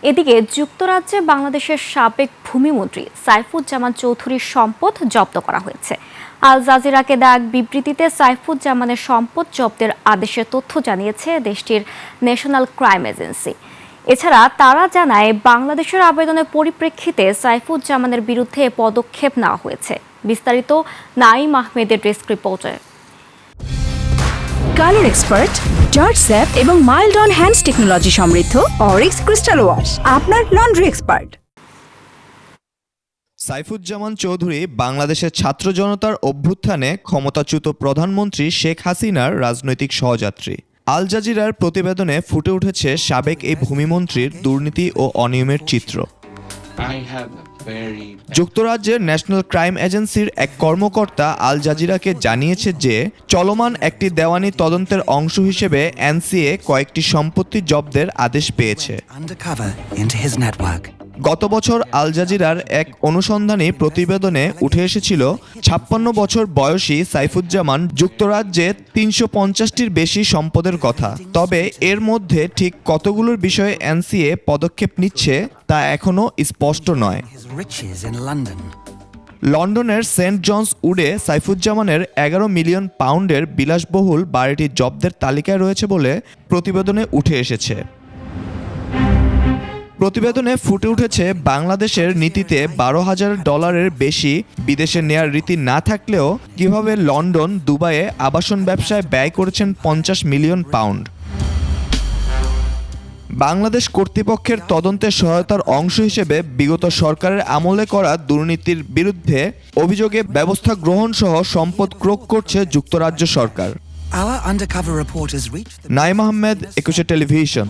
এদিকে যুক্তরাজ্যে বাংলাদেশের সাবেক ভূমিমন্ত্রী সাইফুজ্জামান চৌধুরীর সম্পদ জব্দ করা হয়েছে। আল জাজিরাকে দেয়া এক বিবৃতিতে সাইফুজ্জামানের সম্পদ জব্দের আদেশের তথ্য জানিয়েছে দেশটির ন্যাশনাল ক্রাইম এজেন্সি। এছাড়া তারা জানায় বাংলাদেশের আবেদনের পরিপ্রেক্ষিতে সাইফুজ্জামানের বিরুদ্ধে পদক্ষেপ নেওয়া হয়েছে। বিস্তারিত নাঈম আহমেদের ডেস্ক রিপোর্টে। কালার এক্সপার্ট, জর্জ স্যাপ এবং মাইল্ড অন হ্যান্ডস টেকনোলজি সমৃদ্ধ অরিক্স ক্রিস্টাল ওয়াশ আপনার লন্ড্রি এক্সপার্ট। সাইফুজ্জামান চৌধুরী বাংলাদেশের ছাত্র জনতার অভ্যুত্থানে ক্ষমতাচ্যুত প্রধানমন্ত্রী শেখ হাসিনার রাজনৈতিক সহযাত্রী। আল জাজিরার প্রতিবেদনে ফুটে উঠেছে সাবেক এই ভূমিমন্ত্রীর দুর্নীতি ও অনিয়মের চিত্র। যুক্তরাজ্যের ন্যাশনাল ক্রাইম এজেন্সির এক কর্মকর্তা আল জাজিরাকে জানিয়েছে যে চলমান একটি দেওয়ানি তদন্তের অংশ হিসেবে এনসিএ কয়েকটি সম্পত্তি জব্দের আদেশ পেয়েছে। গত বছর আল জাজিরার এক অনুসন্ধানী প্রতিবেদনে উঠে এসেছিল ৫৬ বছর বয়সী সাইফুজ্জামান যুক্তরাজ্যে ৩৫০টির বেশি সম্পদের কথা। তবে এর মধ্যে ঠিক কতগুলোর বিষয়ে এনসিএ পদক্ষেপ নিচ্ছে তা এখনও স্পষ্ট নয়। লন্ডনের সেন্ট জনস উডে সাইফুজ্জামানের ১১ মিলিয়ন পাউন্ডের বিলাসবহুল বাড়িটি জব্দের তালিকায় রয়েছে বলে প্রতিবেদনে উঠে এসেছে। প্রতিবেদনে ফুটে উঠেছে বাংলাদেশের নীতিতে $১২,০০০ বেশি বিদেশে নেয়ার রীতি না থাকলেও কিভাবে লন্ডন, দুবাইয়ে আবাসন ব্যবসায় ব্যয় করেছেন ৫০ মিলিয়ন পাউন্ড। বাংলাদেশ কর্তৃপক্ষের তদন্তের সহায়তার অংশ হিসেবে বিগত সরকারের আমলে করা দুর্নীতির বিরুদ্ধে অভিযোগে ব্যবস্থা গ্রহণ সহ সম্পদ ক্রোক করছে যুক্তরাজ্য সরকার। নাঈম আহমেদ, ২১ টেলিভিশন।